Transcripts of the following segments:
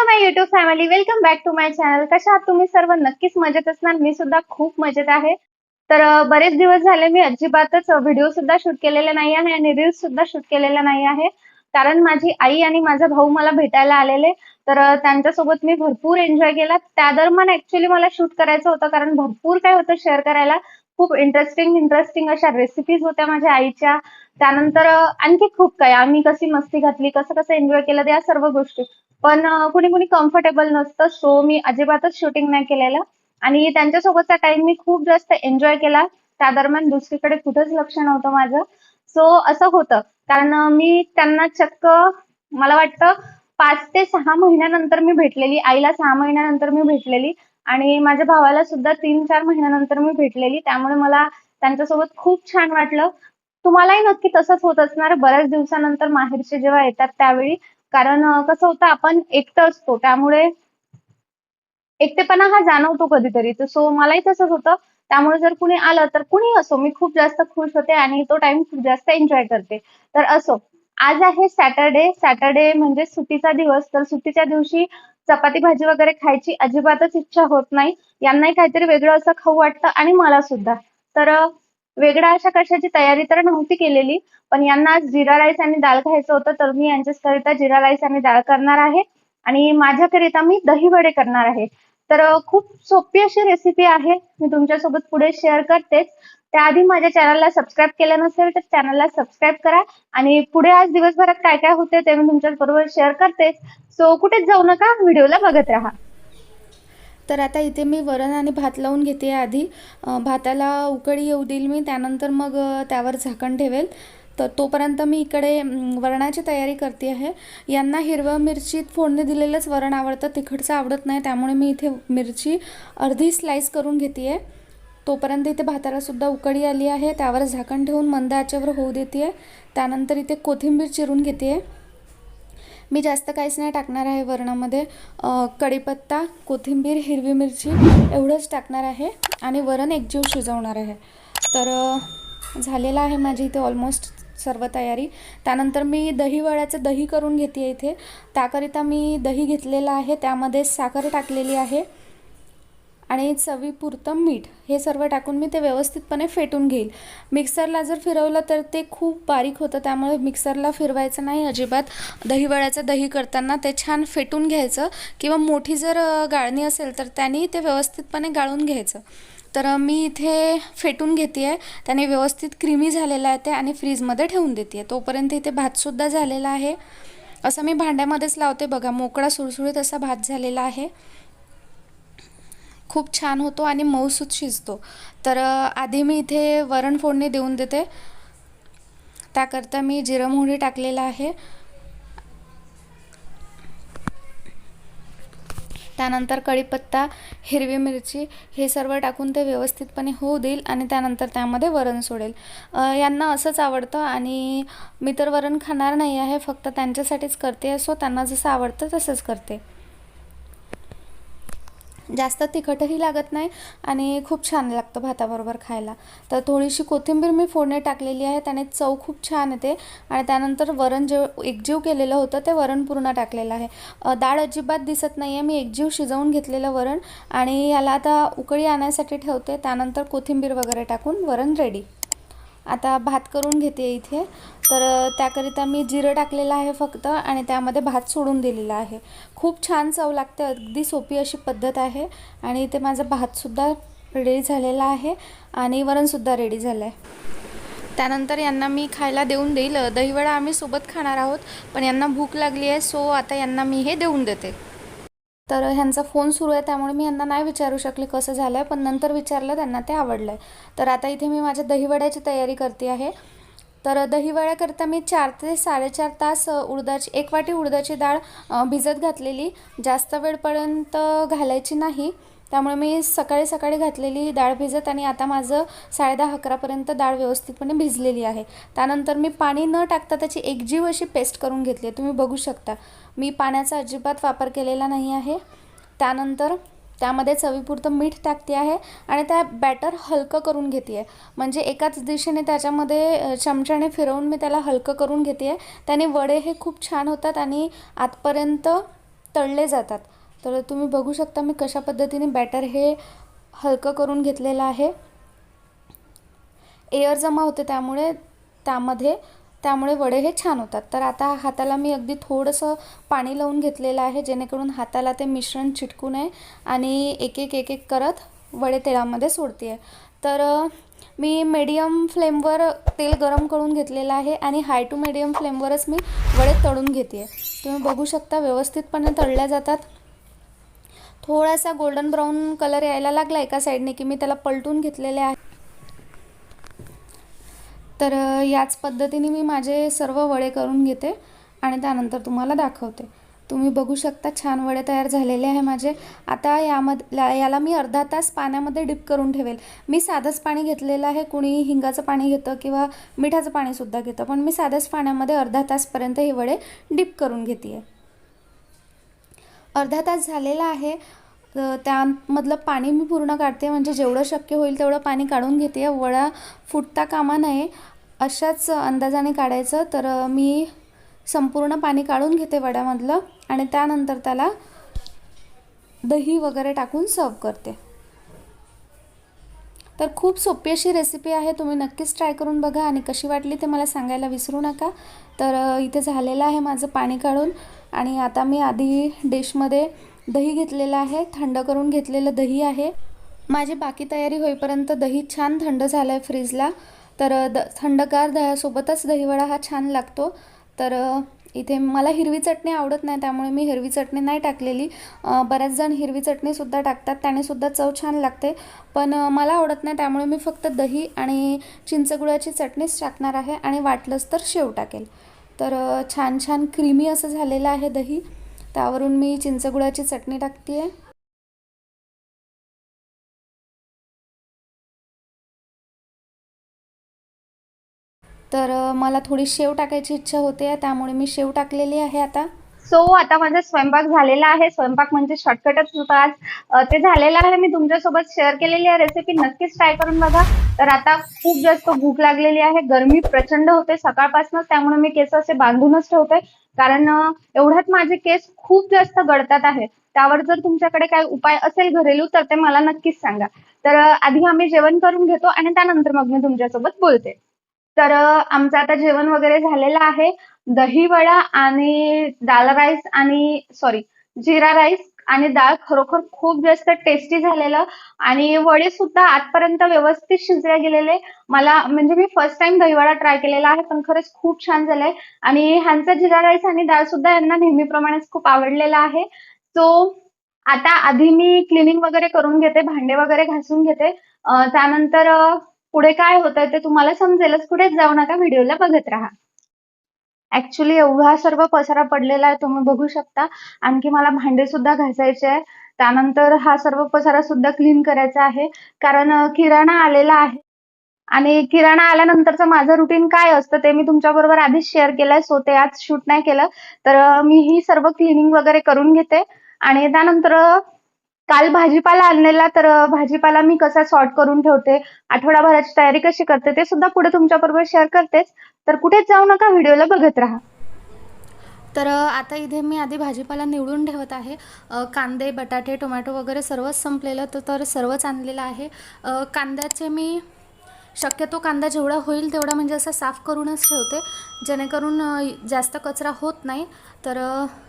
My YouTube family, welcome back to my channel. कशा आहात तुम्ही सर्व? नक्कीच मजेत असणार. मी सुद्धा खूप मजेत आहे. तर बरेच दिवस झाले मी अजिबातच व्हिडिओ सुद्धा शूट केलेले नाही आहे आणि रील्स सुद्धा शूट केलेल्या नाही आहे. कारण माझी आई आणि माझा भाऊ मला भेटायला आलेले. तर त्यांच्यासोबत मी भरपूर एन्जॉय केला. त्या दरम्यान ॲक्चुअली मला शूट करायचं होतं कारण भरपूर काही होतं शेअर करायला. खूप इंटरेस्टिंग अशा रेसिपीज होत्या माझ्या आईच्या. त्यानंतर आणखी खूप काही आम्ही कशी मस्ती घातली, कसं-कसं एन्जॉय केलं त्या सर्व गोष्टी. पण कुणी-कुणी कम्फर्टेबल नसतं, सो मी अजिबातच शूटिंग नाही केलेलं आणि त्यांच्यासोबतचा टाईम मी खूप जास्त एन्जॉय केला. त्या दरम्यान दुसरीकडे कुठेच लक्ष नव्हतं माझं. सो असं होतं. कारण मी त्यांना चक्क मला वाटतं 5 ते 6 महिन्यानंतर मी भेटलेली. आईला 6 महिन्यानंतर मी भेटलेली आणि माझ्या भावाला सुद्धा 3-4 महिन्यानंतर मी भेटलेली. त्यामुळे मला त्यांच्यासोबत खूप छान वाटलं. तुम्हालाही नक्की तसंच होत असणार बऱ्याच दिवसानंतर माहेरचे जेव्हा येतात त्यावेळी. कारण कसं होतं आपण एकटं असतो त्यामुळे एकटेपणा हा जाणवतो कधीतरी. तर सो मलाही तसंच होतं. त्यामुळे जर कुणी आलं तर कुणीही असो मी खूप जास्त खुश होते आणि तो टाईम खूप जास्त एन्जॉय करते. तर असो, आज आहे सॅटर्डे. सॅटर्डे म्हणजे सुट्टीचा दिवस. तर सुट्टीच्या दिवशी चपाती भाजी वगैरे खायची अजिबातच इच्छा होत नाही. यांनाही काहीतरी वेगळं असं खाऊ वाटतं आणि मला सुद्धा. तर वेगळ्या अशा कशाची तयारी तर नव्हती केलेली. पण यांना आज जीरा राईस आणि डाळ खायचं होतं, तर मी यांच्याकरिता जीरा राईस आणि डाळ करणार आहे आणि माझ्याकरिता मी दही वडे करणार आहे. तर खूप सोपी अशी रेसिपी आहे. मी तुमच्यासोबत पुढे शेअर करतेच. त्याआधी माझ्या चॅनलला सबस्क्राईब केलं नसेल, तर चॅनलला सबस्क्राईब करा आणि पुढे आज दिवसभरात काय-काय होते ते मी तुमच्याबरोबर शेअर करतेच. सो कुठेच जाऊ नका, व्हिडिओला बघत राहा. तर आता इथे मी वरण आणि भात लावून घेते आधी. भाताला उकळी येऊ देईल मी, त्यानंतर मग त्यावर झाकण ठेवेल. तर तोपर्यंत मी इकडे वरणाची तयारी करते आहे. यांना हिरव्या मिरचीत फोडणी दिलेलंच वरण आवडतं, तिखटचं आवडत नाही. त्यामुळे मी इथे मिरची अर्धी स्लाईस करून घेते आहे. तोपर्यंत इथे भातालासुद्धा उकळी आली आहे. त्यावर झाकण ठेवून मंद आचेवर होऊ देते आहे. त्यानंतर इथे कोथिंबीर चिरून घेते आहे. मी जास्त काहीच नाही टाकणार आहे वरणामध्ये. कढीपत्ता, कोथिंबीर, हिरवी मिरची एवढंच टाकणार आहे आणि वरण एकजीव शिजवणार आहे. तर झालेलं आहे माझी इथे ऑलमोस्ट सर्व तयारी. त्यानंतर मी दही वड्याचं दही करून घेते आहे इथे. त्याकरिता मी दही घेतलेलं आहे, त्यामध्ये साखर टाकलेली आहे आणि चवीपुरतं मीठ हे सर्व टाकून मी ते व्यवस्थितपणे फेटून घेईल. मिक्सरला जर फिरवलं तर ते खूप बारीक होतं, त्यामुळे मिक्सरला फिरवायचं नाही अजिबात. दहीवड्याचं दही करताना ते छान फेटून घ्यायचं किंवा मोठी जर गाळणी असेल तर त्याने ते व्यवस्थितपणे गाळून घ्यायचं. तर मी इथे फेटून घेते आहे. त्याने व्यवस्थित क्रीमी झालेलं आहे ते आणि फ्रीजमध्ये ठेवून देते आहे. तोपर्यंत इथे भातसुद्धा झालेला आहे. असं मी भांड्यामध्येच लावते बघा, मोकळा सुळसुळीत असा भात झालेला आहे. खूप छान होतो आणि मऊसूत शिजतो. तर आधी मी इथे वरण फोडणी देऊन देते. त्याकरता मी जिरं मोहरी टाकलेलं आहे. त्यानंतर कढीपत्ता, हिरवी मिरची हे सर्व टाकून ते व्यवस्थितपणे होऊ देईल आणि त्यानंतर त्यामध्ये वरण सोडेल. यांना असंच आवडतं आणि मी तर वरण खाणार नाही आहे, फक्त त्यांच्यासाठीच करते. सो त्यांना जसं आवडतं तसंच करते. जास्त तिखटही लागत नाही आणि खूप छान लागतं भाताबरोबर खायला. तर थोडीशी कोथिंबीर मी फोडणी टाकलेली आहे, त्याने चव खूप छान येते. आणि त्यानंतर वरण जे एकजीव केलेलं होतं ते वरण पूर्ण टाकलेलं आहे. डाळ अजिबात दिसत नाही आहे, मी एकजीव शिजवून घेतलेलं वरण आणि याला आता उकळी आणण्यासाठी ठेवते. त्यानंतर कोथिंबीर वगैरे टाकून वरण रेडी. आता भात करून घेते इथे. तर त्याकरिता मी जिरं टाकलेलं आहे फक्त आणि त्यामध्ये भात सोडून दिलेला आहे. खूप छान चव लागते, अगदी सोपी अशी पद्धत आहे. आणि इथे माझा भातसुद्धा रेडी झालेला आहे आणि वरणसुद्धा रेडी झालं आहे. त्यानंतर यांना मी खायला देऊन देईल. दहीवडा आम्ही सोबत खाणार आहोत, पण यांना भूक लागली आहे, सो आता यांना मी हे देऊन देते. तर ह्यांचा फोन सुरू आहे, त्यामुळे मी यांना नाही विचारू शकले कसं झालं आहे, पण नंतर विचारलं, त्यांना ते आवडलं आहे. तर आता इथे मी माझ्या दहीवड्याची तयारी करते आहे. तर दहीवड्याकरता मी 4 ते 4.5 तास एक वाटी उडदाची डाळ भिजत घातलेली. जास्त वेळपर्यंत घालायची नाही, त्यामुळे मी सकाळी सकाळी घातलेली डाळ भिजत आणि आता माझं 10:30-11पर्यंत डाळ व्यवस्थितपणे भिजलेली आहे. त्यानंतर मी पाणी न टाकता त्याची एकजीव अशी पेस्ट करून घेतली आहे. तुम्ही बघू शकता, मी पाण्याचा अजिबात वापर केलेला नाही आहे. त्यानंतर त्यामध्ये चवीपुरतं मीठ टाकते आहे आणि त्या बॅटर हलकं करून घेते आहे. म्हणजे एकाच दिशेने त्याच्यामध्ये चमच्याने फिरवून मी त्याला हलकं करून घेते आहे. त्याने वडे हे खूप छान होतात आणि आतपर्यंत तळले जातात. तर तुम्ही बघू शकता मी कशा पद्धतीने बॅटर हे हलकं करून घेतलेलं आहे. एअर जमा होते त्यामुळे वडे हे छान होतात. तर आता हाताला मी अगदी थोडंसं पाणी लावून घेतलेलं आहे, जेणेकरून हाताला ते मिश्रण चिटकू नये आणि एक एक करत वडे तेलामध्ये सोडते आहे. तर मी मीडियम फ्लेमवर तेल गरम करून घेतलेलं आहे आणि हाय टू मीडियम फ्लेमवरच मी वडे तळून घेते आहे. तुम्ही बघू शकता व्यवस्थितपणे तळल्या जातात. थोडासा गोल्डन ब्राऊन कलर यायला लागला एका साईडने की मी त्याला पलटून घेतलेले आहे. तर याच पद्धतीने मी माझे सर्व वडे करून घेते आणि त्यानंतर तुम्हाला दाखवते. तुम्ही बघू शकता छान वडे तयार झालेले आहे माझे. आता याला मी अर्धा तास पाण्यामध्ये डिप करून ठेवेल. मी साधंच पाणी घेतलेलं आहे. कुणी हिंगाचं पाणी घेतं किंवा मिठाचं पाणीसुद्धा घेतं, पण मी साधंच पाण्यामध्ये अर्धा तासपर्यंत हे वडे डिप करून घेते आहे. अर्धा तास झालेला आहे. त्यामधलं पाणी मी पूर्ण काढते, म्हणजे जेवढं शक्य होईल तेवढं पाणी काढून घेते. वडा फुटता कामा नये अशाच अंदाजाने काढायचं. तर मी संपूर्ण पाणी काढून घेते वड्यामधलं आणि त्यानंतर त्याला दही वगैरे टाकून सर्व करते. तर खूप सोपी अशी रेसिपी आहे. तुम्ही नक्कीच ट्राय करून बघा आणि कशी वाटली ते मला सांगायला विसरू नका. तर इथे झालेलं आहे माझं पाणी काढून आणि आता मी आधी डिशमध्ये दही घेतलेलं आहे. थंड करून घेतलेलं दही आहे. माझी बाकी तयारी होईपर्यंत दही छान थंड झालं आहे फ्रीजला. तर थंडगार दह्यासोबतच दहीवडा हा छान लागतो. तर इथे मला हिरवी चटणी आवडत नाही, त्यामुळे मी हिरवी चटणी नाही टाकलेली. बऱ्याच जण हिरवी चटणीसुद्धा टाकतात, त्यानेसुद्धा चव छान लागते, पण मला आवडत नाही. त्यामुळे मी फक्त दही आणि चिंचगुळाची चटणीच टाकणार आहे आणि वाटलंच तर शेव टाकेल. तर छान छान क्रीमी असं झालेलं आहे दही. त्यावरून मी चिंचगुळाची चटणी टाकते आहे. तर मला थोडी शेव टाकायची इच्छा होते, त्यामुळे मी शेव टाकलेली आहे आता. आता माझा स्वयंपाक झालेला आहे. स्वयंपाक म्हणजे शॉर्टकटच होता आज. ते झालेलं आहे. मी तुमच्यासोबत शेअर केलेली आहे रेसिपी. नक्कीच ट्राय करून बघा. तर आता खूप जास्त भूक लागलेली आहे. गरमी प्रचंड होते सकाळपासूनच, त्यामुळे मी केस असे बांधूनच ठेवते, कारण एवढ्यात माझे केस खूप जास्त गळतात आहे. त्यावर जर तुमच्याकडे काही उपाय असेल घरेलू तर ते मला नक्कीच सांगा. तर आधी आम्ही जेवण करून घेतो आणि त्यानंतर मग मी तुमच्यासोबत बोलते. तर आमचं आता जेवण वगैरे झालेलं आहे. दही वडा आणि जीरा राईस आणि डाळ खरोखर खूप जास्त टेस्टी झालेलं आणि वडे सुद्धा आजपर्यंत व्यवस्थित शिजले गेलेले. मला म्हणजे मी फर्स्ट टाइम दहीवडा ट्राय केलेला आहे, पण खरंच खूप छान झालंय आणि ह्यांचा जीरा राईस आणि डाळ सुद्धा यांना नेहमीप्रमाणेच खूप आवडलेला आहे. आता आधी मी क्लिनिंग वगैरे करून घेते, भांडे वगैरे घासून घेते. त्यानंतर पुढे काय होतंय ते तुम्हाला समजेलच. कुठेच जाऊ नका, व्हिडिओला बघत राहा. ऍक्च्युली एवढा सर्व पसारा पडलेला आहे, तुम्ही बघू शकता. आणखी मला भांडे सुद्धा घासायचे आहे. त्यानंतर हा सर्व पसारा सुद्धा क्लीन करायचा आहे, कारण किराणा आलेला आहे आणि किराणा आल्यानंतरचं माझं रुटीन काय असतं ते मी तुमच्याबरोबर आधीच शेअर केलंय. सो ते आज शूट नाही केलं. तर मी ही सर्व क्लिनिंग वगैरे करून घेते आणि त्यानंतर काल भाजीपाला आणलेला, तर भाजीपाला मी कसा सॉर्ट करून ठेवते, आठवडाभराची तयारी कशी करते ते सुद्धा पुढे तुमच्याबरोबर शेअर करतेच. तर कुठेच जाऊ नका, व्हिडिओला बघत राहा. तर आता इथे मी आधी भाजीपाला निवडून ठेवत आहे. कांदे, बटाटे, टोमॅटो वगैरे सर्वच संपलेलं तर सर्वच आणलेलं आहे. कांद्याचे मी शक्यतो कांदा जेवढा होईल तेवढा म्हणजे असं साफ करूनच ठेवते, जेणेकरून जास्त कचरा होत नाही. तर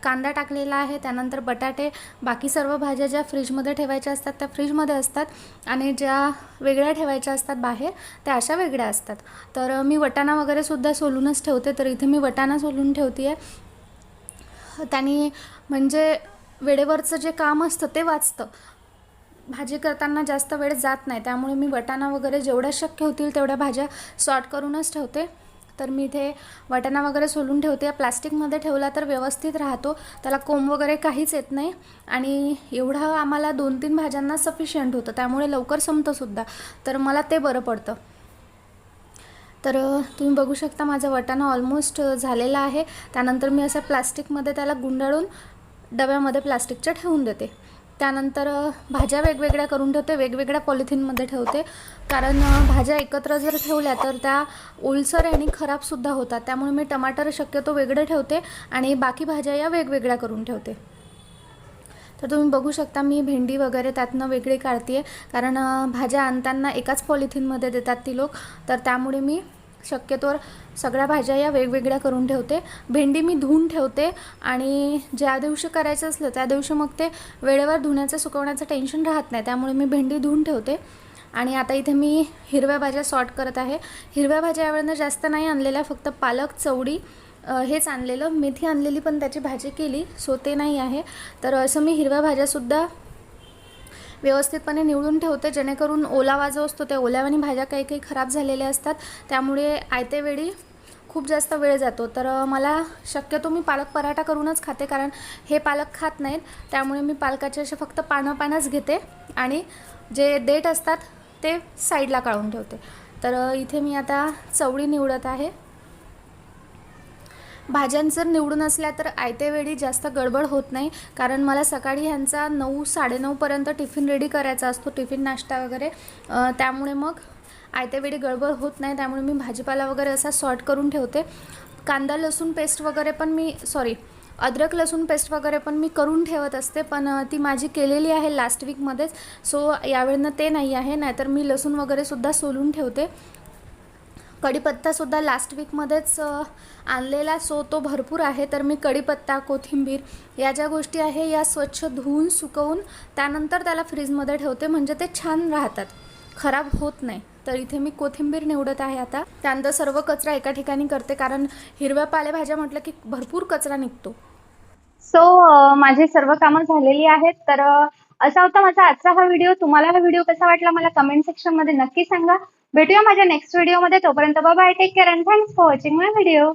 कांदा टाकलेला आहे. त्यानंतर बटाटे, बाकी सर्व भाज्या ज्या फ्रीजमध्ये ठेवायच्या असतात त्या फ्रीजमध्ये असतात आणि ज्या वेगळ्या ठेवायच्या असतात बाहेर त्या अशा वेगळ्या असतात. तर मी वटाणा वगैरे सुद्धा सोलूनच ठेवते. तर इथे मी वटाणा सोलून ठेवते आहे. त्याने म्हणजे वेळेवरचं जे काम असतं ते वाचतं. भाजी करताना जास्त वेळ जात नाही, त्यामुळे मी वटाणा वगैरे जेवढ्या शक्य होतील तेवढ्या भाज्या सॉर्ट करूनच ठेवते. तर मी इथे वटाणा वगैरे सोलून ठेवते. प्लास्टिकमध्ये ठेवला तर व्यवस्थित राहतो, त्याला कोंब वगैरे काहीच येत नाही आणि एवढं आम्हाला 2-3 भाज्यांना सफिशियंट होतं, त्यामुळे लवकर संपतंसुद्धा. तर मला ते बरं पडतं. तर तुम्ही बघू शकता माझा वटाणा ऑलमोस्ट झालेला आहे. त्यानंतर मी असं प्लास्टिकमध्ये त्याला गुंडाळून डब्यामध्ये प्लास्टिकच्या ठेवून देते. त्यानंतर भाज्या वेगवेगळ्या करून ठेवते, वेगवेगळ्या पॉलिथिनमध्ये ठेवते, कारण भाज्या एकत्र जर ठेवल्या तर त्या ओलसर आणि खराबसुद्धा होतात. त्यामुळे मी टमाटर शक्यतो वेगळे ठेवते आणि बाकी भाज्या या वेगवेगळ्या करून ठेवते. तर तुम्ही बघू शकता मी भेंडी वगैरे त्यातनं वेगळी काढते आहे, कारण भाज्या आणताना एकाच पॉलिथिनमध्ये देतात ती लोक, तर त्यामुळे मी शक्यतोवर सगळ्या भाज्या या वेगवेगळ्या करून ठेवते. भेंडी मी धुवून ठेवते आणि ज्या दिवशी करायचं असलं त्या दिवशी मग ते वेळेवर धुण्याचं सुकवण्याचं टेन्शन राहत नाही, त्यामुळे मी भेंडी धुवून ठेवते. आणि आता इथे मी हिरव्या भाज्या सॉर्ट करत आहे. हिरव्या भाज्या यावेळेला जास्त नाही आणलेल्या, फक्त पालक, चवळी हेच आणलेलं. मेथी आणलेली पण त्याची भाजी केली, सो ते नाही आहे. तर असं मी हिरव्या भाज्यासुद्धा व्यवस्थितपणे निवडून ठेवते, जेणेकरून ओलावा जो असतो त्या ओल्यावानी भाज्या काही काही खराब झालेल्या असतात, त्यामुळे आयते वेळी खूप जास्त वेळ जातो. तर मला शक्यतो मी पालक पराठा करूनच खाते, कारण हे पालक खात नाहीत, त्यामुळे मी पालकाचे असे फक्त पानंच घेते आणि जे देठ असतात ते साईडला काढून ठेवते. तर इथे मी आता चवळी निवडत आहे. भाज्यांचं निवडून असल्या तर आयते वेळी जास्त गडबड होत नाही, कारण मला सकाळी ह्यांचा 9-9:30पर्यंत टिफिन रेडी करायचा असतो, टिफिन नाश्ता वगैरे. त्यामुळे मग आयत्या वेळी गडबड होत नाही, त्यामुळे मी भाजीपाला वगैरे असा सॉर्ट करून ठेवते. कांदा लसूण पेस्ट वगैरे पण मी अद्रक लसूण पेस्ट वगैरे पण मी करून ठेवत असते, पण ती माझी केलेली आहे लास्ट वीकमध्येच, सो यावेळेनं ते नाही आहे. नाहीतर मी लसूण वगैरेसुद्धा सोलून ठेवते. कढीपत्तासुद्धा लास्ट वीकमध्येच आणलेला, सो तो भरपूर आहे. तर मी कढीपत्ता, कोथिंबीर या ज्या गोष्टी आहे या स्वच्छ धुवून सुकवून त्यानंतर त्याला फ्रीजमध्ये ठेवते, म्हणजे ते छान राहतात, खराब होत नाही. तर इथे मी कोथिंबीर निवडत आहे. आता त्यानंतर सर्व कचरा एका ठिकाणी करते, कारण हिरव्या पालेभाज्या म्हटलं की भरपूर कचरा निघतो. सो माझी सर्व कामं झालेली आहेत. तर असा होता माझा आजचा हा व्हिडिओ. तुम्हाला हा व्हिडिओ कसा वाटला मला कमेंट सेक्शनमध्ये नक्की सांगा. भेटूया माझ्या नेक्स्ट व्हिडिओमध्ये. तोपर्यंत bye bye, take care and thanks for watching my video.